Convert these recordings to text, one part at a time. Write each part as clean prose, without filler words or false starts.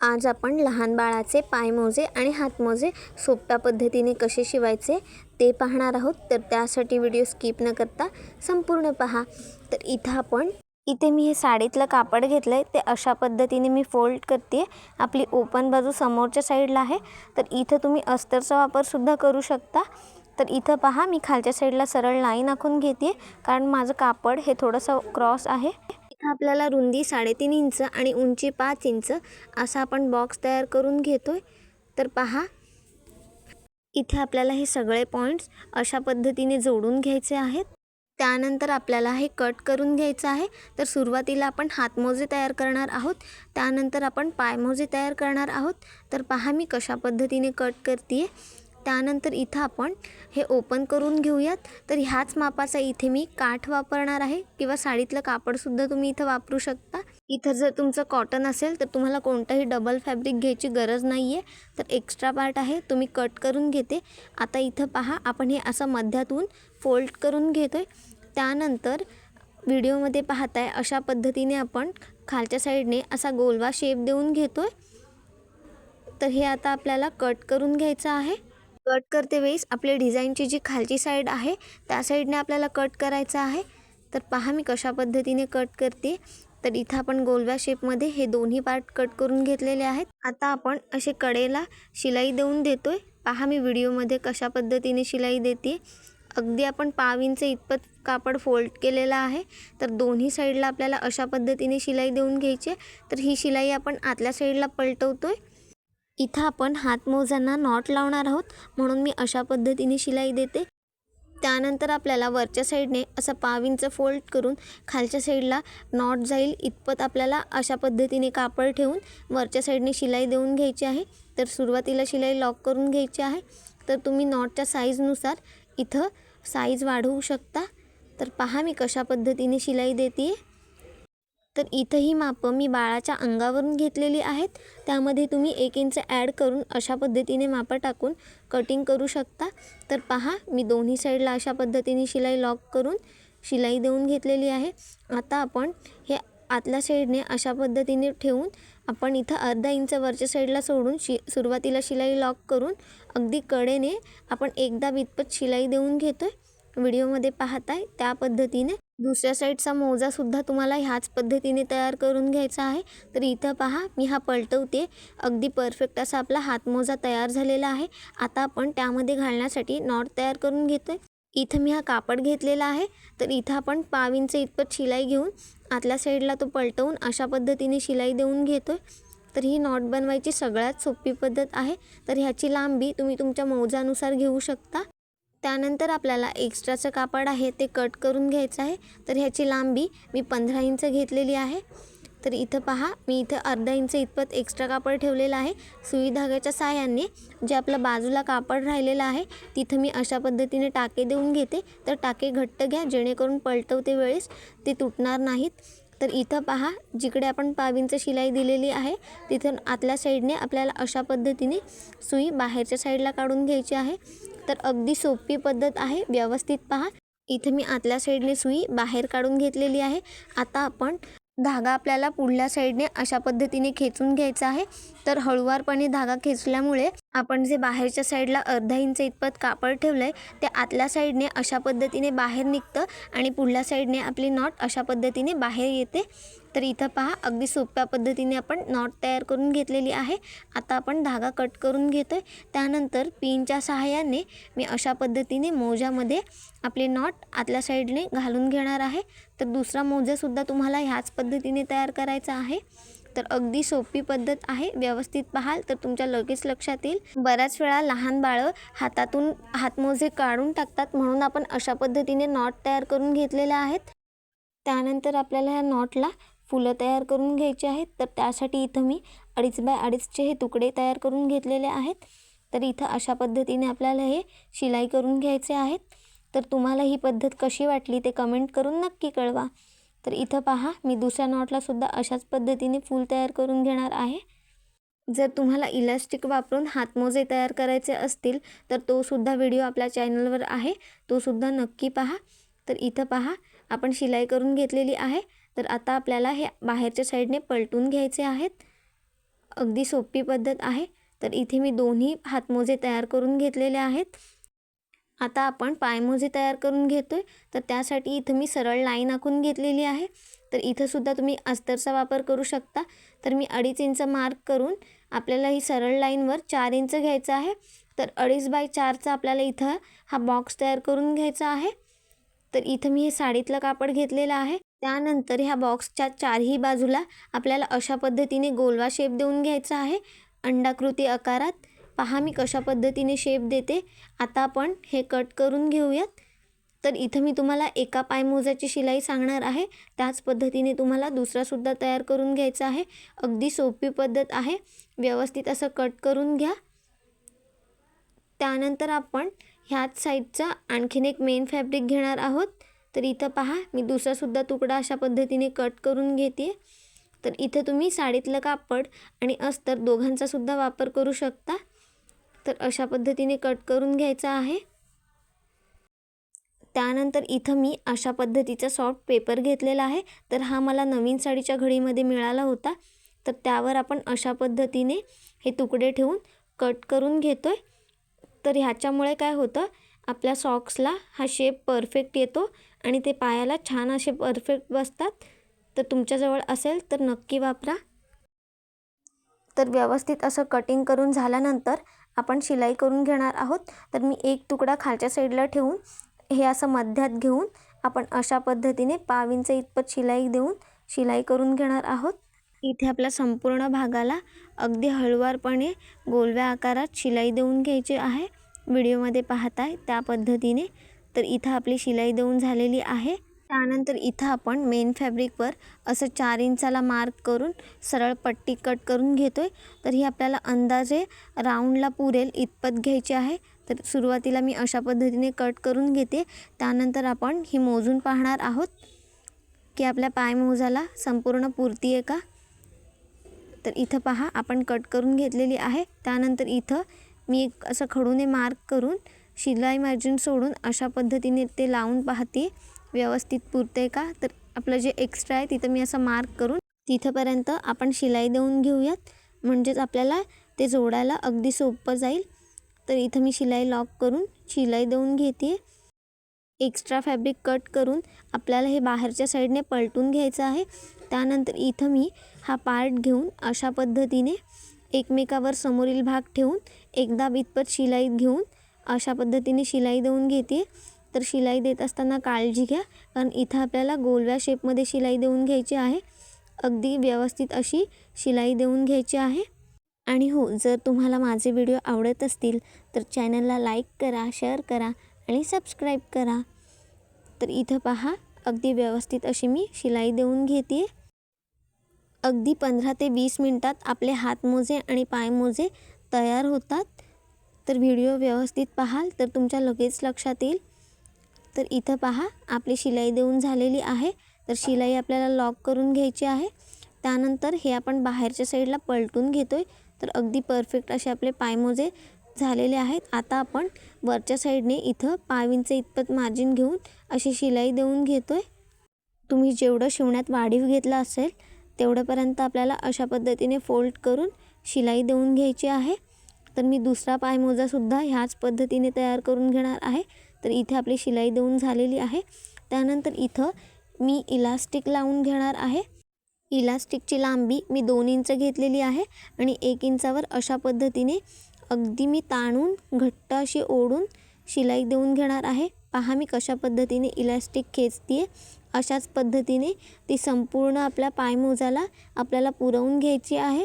आज आपण लहान बाळाचे पायमोजे आणि हातमोजे सोप्या पद्धतीने कसे शिवायचे ते पाहणार आहोत। तर त्यासाठी व्हिडिओ स्किप न करता संपूर्ण पहा। तर इथे मी हे साडीतलं कापड घेतलंय, ते अशा पद्धतीने मी फोल्ड करते। आपली ओपन बाजू समोरच्या साईडला आहे, तर इथे तुम्ही अस्तरचा वापर सुद्धा करू शकता। तर इथं पहा, मी खालच्या साईडला सरळ लाईन आखून घेते, कारण माझं कापड हे थोडंसं क्रॉस आहे। इथं आपल्याला रुंदी 3.5 इंच आणि उंची 5 इंच असा आपण बॉक्स तयार करून घेतोय। तर पहा, इथे आपल्याला हे सगळे पॉइंट्स अशा पद्धतीने जोडून घ्यायचे आहेत। त्यानंतर आपल्याला हे कट करून घ्यायचं आहे। तर सुरुवातीला आपण हातमोजे तयार करणार आहोत, त्यानंतर आपण पायमोजे तयार करणार आहोत। तर पहा, मी कशा पद्धतीने कट करते। त्यानंतर इथं आपण हे ओपन करून घेऊयात। तर ह्याच मापाचा इथे मी काठ वापरणार आहे, किंवा साडीतलं कापड सुद्धा तुम्ही इथं वापरू शकता। इथं जर तुमचं कॉटन असेल तर तुम्हाला कोणताही डबल फॅब्रिक घ्यायची गरज नाही आहे। तर एक्स्ट्रा पार्ट आहे तो मी कट करून घेते। आता इथं पहा, आपण हे असं मध्यातून फोल्ड करून घेतोय। त्यानंतर व्हिडिओमध्ये पाहताय अशा पद्धतीने आपण खालच्या साईडने असा गोलवा शेप देऊन घेतोय। तर हे आता आपल्याला कट करून घ्यायचं आहे। कट करते वेळेस आपल्या डिझाईनची जी खालची साईड आहे त्या साईडने आपल्याला कट करायचं आहे। तर पहा, मी कशा पद्धतीने कट करते। तर इथं आपण गोलव्या शेपमध्ये हे दोन्ही पार्ट कट करून घेतलेले आहेत। आता आपण असे कडेला शिलाई देऊन देतोय। पहा, मी व्हिडिओमध्ये कशा पद्धतीने शिलाई देते। अगदी आपण 1/2 इंच इतपत कापड फोल्ड केलेला आहे। तर दोन्ही साईडला आपल्याला अशा पद्धतीने शिलाई देऊन घ्यायची। तर ही शिलाई आपण आतल्या साईडला पलटवतोय। इथं आपण हातमोज्यांना नॉट लावणार आहोत, म्हणून मी अशा पद्धतीने शिलाई देते। त्यानंतर आपल्याला वरच्या साईडने असं 1/2 इंच फोल्ड करून खालच्या साईडला नॉट जाईल इतपत आपल्याला अशा पद्धतीने कापड ठेवून वरच्या साईडने शिलाई देऊन घ्यायची आहे। तर सुरुवातीला शिलाई लॉक करून घ्यायची आहे। तर तुम्ही नॉटच्या साईजनुसार इथं साईज वाढवू शकता। तर पहा, मी कशा पद्धतीने शिलाई देते। तर इथं ही मापं मी बाळाच्या अंगावरून घेतलेली आहेत। त्यामध्ये तुम्ही 1 इंच ॲड करून अशा पद्धतीने मापं टाकून कटिंग करू शकता। तर पहा, मी दोन्ही साईडला अशा पद्धतीने शिलाई लॉक करून शिलाई देऊन घेतलेली आहे। आता आपण हे आतल्या साईडने अशा पद्धतीने ठेवून आपण इथं अर्धा इंच वरच्या साईडला सोडून सुरुवातीला शिलाई लॉक करून अगदी कडेने आपण एकदा इतपत शिलाई देऊन घेतोय। व्हिडिओमध्ये पाहताय त्या पद्धतीने दुसऱ्या साईडचा मोजा सुद्धा तुम्हाला ह्याच पद्धतीने तयार करून घ्यायचा आहे। तर इथं पहा, मी हा पलटवते। अगदी परफेक्ट असा आपला हातमोजा तयार झालेला आहे। आता आपण त्यामध्ये घालण्यासाठी नॉट तयार करून घेतोय। इथं मी हा कापड घेतलेला आहे। तर इथं आपण 1/2 इंच इतपत शिलाई घेऊन आतल्या साईडला तो पलटवून अशा पद्धतीने शिलाई देऊन घेतोय। तर ही नॉट बनवायची सगळ्यात सोपी पद्धत आहे। तर ह्याची लांबी तुम्ही तुमच्या मोजानुसार घेऊ शकता। त्यानंतर आपल्याला एक्स्ट्राचं कापड आहे ते कट करून घ्यायचं आहे। तर ह्याची लांबी मी 15 इंच घेतलेली आहे। तर इथं पहा, मी इथं अर्धा इंच इतपत एक्स्ट्रा कापड ठेवलेलं आहे। सुई धाग्याच्या साहाय्याने जे आपलं बाजूला कापड राहिलेलं आहे तिथं मी अशा पद्धतीने टाके देऊन घेते। तर टाके घट्ट घ्या, जेणेकरून पलटवते वेळेस ते तुटणार नाहीत। तर इथं पहा, जिकडे आपण 1/2 इंच शिलाई दिलेली आहे तिथून आतल्या साईडने आपल्याला अशा पद्धतीने सुई बाहेरच्या साईडला काढून घ्यायची आहे। तर अगदी सोपी पद्धत आहे, व्यवस्थित पहा। इथे मी आतल्या साईडने सुई बाहेर काढून घेतलेली आहे। आता आपण धागा आपल्याला पुढल्या साईडने अशा पद्धतीने खेचून घ्यायचा आहे। तर हळूवारपणे धागा खेचल्यामुळे आपण जे बाहेरच्या साईडला अर्धा इंच इतपत कापड ठेवलंय ते आतल्या साईडने अशा पद्धतीने बाहेर निघतं आणि पुढल्या साईडने आपली नॉट अशा पद्धतीने बाहेर येते। तर इथं पहा, अगदी सोप्या पद्धतीने आपण नॉट तयार करून घेतलेली आहे। आता आपण धागा कट करून घेतोय। त्यानंतर पिनच्या सहाय्याने मी अशा पद्धतीने मोजामध्ये आपली नॉट आतल्या साईडने घालून घेणार आहे। तर दुसरा मोजासुद्धा तुम्हाला ह्याच पद्धतीने तयार करायचा आहे। तर अगदी सोपी पद्धत आहे, व्यवस्थित पाहाल तर तुमच्या लगेच लक्षात येईल। बऱ्याच वेळा लहान बाळं हातातून हातमोजे काढून टाकतात, म्हणून आपण अशा पद्धतीने नॉट तयार करून घेतलेल्या आहेत। त्यानंतर आपल्याला ह्या नॉटला फुलं तयार करून घ्यायची आहेत। तर त्यासाठी इथं मी 2.5 बाय 2.5चे हे तुकडे तयार करून घेतलेले आहेत। तर इथं अशा पद्धतीने आपल्याला हे शिलाई करून घ्यायचे आहेत। तर तुम्हाला ही पद्धत कशी वाटली ते कमेंट करून नक्की कळवा। तर इथं पहा, मी दुसऱ्या नॉटला सुद्धा अशाच पद्धतीने फूल तयार करून घेणार आहे। जर तुम्हाला इलास्टिक वापरून हातमोजे तयार करायचे असतील तर तो सुद्धा व्हिडिओ आपल्या चॅनलवर आहे, तो सुद्धा नक्की पहा। तर इथं पहा, आपण शिलाई करून घेतलेली आहे। तर आता आपल्याला हे बाहेरच्या साईडने पलटून घ्यायचे आहेत। अगदी सोपी पद्धत आहे. तर इथे मी दोन्ही हातमोजे तयार करून घेतलेले आहेत. आता आपण पायमोजे तयार करून घेतोय. तर त्यासाठी इथं मी सरळ लाईन आखून घेतलेली आहे. तर इथं सुद्धा तुम्ही अस्तरचा वापर करू शकता. तर मी 2.5 इंच मार्क करून आपल्याला ही सरळ लाईनवर 4 इंच घ्यायचं आहे. तर 2.5 बाय 4चा आपल्याला इथं हा बॉक्स तयार करून घ्यायचा आहे. तर इथं मी हे साडीतलं कापड घेतलेलं आहे. त्यानंतर ह्या बॉक्सच्या चारही बाजूला आपल्याला अशा पद्धतीने गोलवा शेप देऊन घ्यायचा आहे, अंडाकृती आकारात. पहा मी कशा पद्धतीने शेप देते. आता आपण हे कट करून घेऊयात. तर इथं मी तुम्हाला एका पायमोजाची शिलाई सांगणार आहे, त्याच पद्धतीने तुम्हाला दुसरासुद्धा तयार करून घ्यायचा आहे. अगदी सोपी पद्धत आहे. व्यवस्थित असं कट करून घ्या. त्यानंतर आपण ह्याच साईडचा आणखीन एक मेन फॅब्रिक घेणार आहोत. तर इथं पहा मी दुसरासुद्धा तुकडा अशा पद्धतीने कट करून घेते. तर इथं तुम्ही साडीतलं कापड आणि अस्तर दोघांचा सुद्धा वापर करू शकता. तर अशा पद्धतीने कट करून घ्यायचा आहे. त्यानंतर इथं मी अशा पद्धतीचा सॉफ्ट पेपर घेतलेला आहे. तर हा मला नवीन साडीच्या घडीमध्ये मिळाला होता. तर त्यावर आपण अशा पद्धतीने हे तुकडे ठेवून कट करून घेतोय. तर ह्याच्यामुळे काय होतं, आपल्या सॉक्सला हा शेप परफेक्ट येतो आणि ते पायाला छान असे परफेक्ट बसतात. तर तुमच्याजवळ असेल तर नक्की वापरा. तर व्यवस्थित असं कटिंग करून झाल्यानंतर आपण शिलाई करून घेणार आहोत. तर मी एक तुकडा खालच्या साईडला ठेवून हे असं मध्यात घेऊन आपण अशा पद्धतीने 1/2 इंच इतपत शिलाई देऊन शिलाई करून घेणार आहोत. इथे आपल्या संपूर्ण भागाला अगदी हळूवारपणे गोलव्या आकारात शिलाई देऊन घ्यायची आहे. व्हिडिओमध्ये पाहताय त्या पद्धतीने. तर इथं आपली शिलाई देऊन झालेली आहे. त्यानंतर इथं आपण मेन फॅब्रिकवर असं 4 इंचाला मार्क करून सरळ पट्टी कट करून घेतोय. तर ही आपल्याला अंदाजे राऊंडला पुरेल इतपत घ्यायची आहे. तर सुरुवातीला मी अशा पद्धतीने कट करून घेते. त्यानंतर आपण ही मोजून पाहणार आहोत की आपल्या पायमोजाला संपूर्ण पुरती आहे का. तर इथं पहा आपण कट करून घेतलेली आहे. त्यानंतर इथं मी एक असं खडूने मार्क करून शिलाई मार्जिन सोडून अशा पद्धतीने ते लावून पाहते व्यवस्थित पुरते का. तर आपलं जे एक्स्ट्रा आहे तिथं मी असं मार्क करून तिथंपर्यंत आपण शिलाई देऊन घेऊयात, म्हणजेच आपल्याला ते जोडायला अगदी सोपं जाईल. तर इथं मी शिलाई लॉक करून शिलाई देऊन घेते. एक्स्ट्रा फॅब्रिक कट करून आपल्याला हे बाहेरच्या साईडने पलटून घ्यायचं आहे. त्यानंतर इथं मी हा पार्ट घेऊन अशा पद्धतीने एकमेकावर समोरील भाग ठेवून एकदा इतपत शिलाई घेऊन अशा पद्धतीने शिलाई देऊन घेते. तर शिलाई देत असताना काळजी घ्या, कारण इथं आपल्याला गोलव्या शेपमध्ये शिलाई देऊन घ्यायची आहे. अगदी व्यवस्थित अशी शिलाई देऊन घ्यायची आहे. आणि हो, जर तुम्हाला माझे व्हिडिओ आवडत असतील तर चॅनलला लाईक करा, शेअर करा आणि सबस्क्राईब करा. तर इथं पहा अगदी व्यवस्थित अशी मी शिलाई देऊन घेते. अगदी 15 ते 20 मिनटात आपले हातमोजे आणि पायमोजे तयार होतात. तर व्हिडिओ व्यवस्थित पाहाल तर तुमच्या लगेच लक्षात येईल. तर इथं पहा आपली शिलाई देऊन झालेली आहे. तर शिलाई आपल्याला लॉक करून घ्यायची आहे. त्यानंतर हे आपण बाहेरच्या साईडला पलटून घेतोय. तर अगदी परफेक्ट असे आपले पायमोजे झालेले आहेत. आता आपण वरच्या साईडने इथं 1/2 इंच इतपत मार्जिन घेऊन अशी शिलाई देऊन घेतोय. तुम्ही जेवढं शिवण्यात वाढीव घेतला असेल तेवढंपर्यंत आपल्याला अशा पद्धतीने फोल्ड करून शिलाई देऊन घ्यायची आहे. तर मी दुसरा पायमोजासुद्धा ह्याच पद्धतीने तयार करून घेणार आहे. तर इथे आपली शिलाई देऊन झालेली आहे. त्यानंतर इथं मी इलास्टिक लावून घेणार आहे. इलास्टिकची लांबी मी 2 इंच घेतलेली आहे आणि 1 इंचावर अशा पद्धतीने अगदी मी ताणून घट्ट अशी ओढून शिलाई देऊन घेणार आहे. पहा मी कशा पद्धतीने इलास्टिक खेचते. अशाच पद्धतीने ती संपूर्ण आपल्या पायमोजाला आपल्याला पुरवून घ्यायची आहे.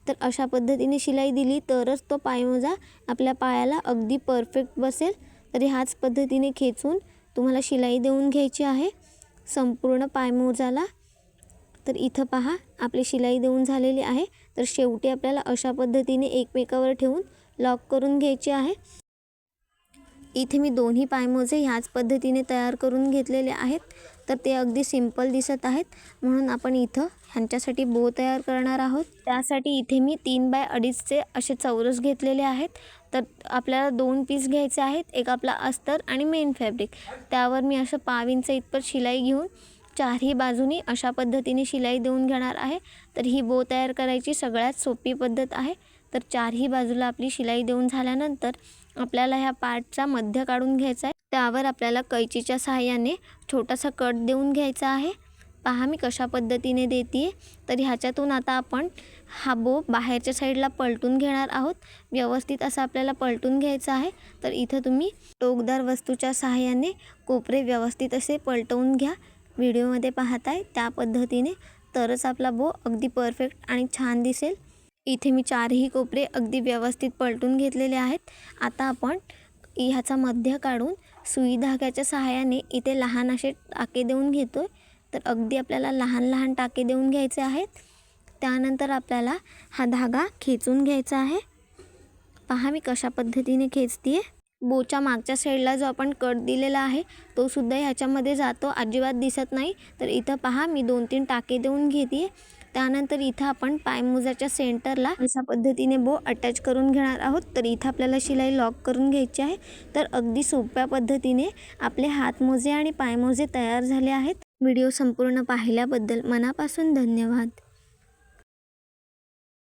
तर अशा पद्धतीने शिलाई दिली तरच तो पायमोजा आपल्या पायाला अगदी परफेक्ट बसेल. तर ह्याच पद्धतीने खेचून तुम्हाला शिलाई देऊन घ्यायची आहे संपूर्ण पायमोजाला. तर इथं पहा आपली शिलाई देऊन झालेली आहे. तर शेवटी आपल्याला अशा पद्धतीने एकमेकावर ठेवून लॉक करून घ्यायची आहे. इथे मी दोन्ही पायमोजे ह्याच पद्धतीने तयार करून घेतलेले आहेत. तर ते अगदी सिंपल दिसत आहेत, म्हणून आपण इथं ह्यांच्यासाठी बो तयार करणार आहोत. त्यासाठी इथे मी 3 बाय 2.5चे असे चौरस घेतलेले आहेत. तर आपल्याला 2 पीस घ्यायचे आहेत, एक आपला अस्तर आणि मेन फॅब्रिक. त्यावर मी असं 1/2 इंच इतपत शिलाई घेऊन चारही बाजूनी अशा पद्धतीने शिलाई देऊन घेणार आहे। तर ही बो तयार करायची सगळ्यात सोपी पद्धत आहे। तर चारही बाजूला आपली शिलाई देऊन झाल्यानंतर आपल्याला ह्या पार्टचा मध्य काढून घ्यायचा आहे। त्यावर आपल्याला कैचीच्या सहाय्याने छोटासा कट देऊन घ्यायचा आहे। पहा मी कशा पद्धतीने देते। तर ह्याच्यातून आता आपण हा बो बाहेरच्या साईडला पलटून घेणार आहोत। व्यवस्थित असं आपल्याला पलटून घ्यायचं आहे। तर इथं तुम्ही टोकदार वस्तूच्या सहाय्याने कोपरे व्यवस्थित असे पलटवून घ्या। व्हिडिओमध्ये पाहताय त्या पद्धतीने, तरच आपला बो अगदी परफेक्ट आणि छान दिसेल। इथे मी चारही कोपरे अगदी व्यवस्थित पलटून घेतलेले आहेत। आता आपण ह्याचा मध्य काढून सुई धाग्याच्या सहाय्याने इथे लहान असे टाके देऊन घेतोय। तर अगदी आपल्याला लहान लहान टाके देऊन घ्यायचे आहेत। त्यानंतर आपल्याला हा धागा खेचून घ्यायचा आहे। पहा मी कशा पद्धतीने खेचते। बोच्या मागच्या साईडला जो आपण कट दिलेला आहे तो सुद्धा ह्याच्यामध्ये जातो, अजिबात दिसत नाही। तर इथं पहा मी 2-3 टाके देऊन घेते। त्यानंतर इथं आपण पायमोजाच्या सेंटरला अशा पद्धतीने बो अटॅच करून घेणार आहोत। तर इथं आपल्याला शिलाई लॉक करून घ्यायची आहे। तर अगदी सोप्या पद्धतीने आपले हातमोजे आणि पायमोजे तयार झाले आहेत। व्हिडिओ संपूर्ण पाहिल्याबद्दल मनापासून धन्यवाद।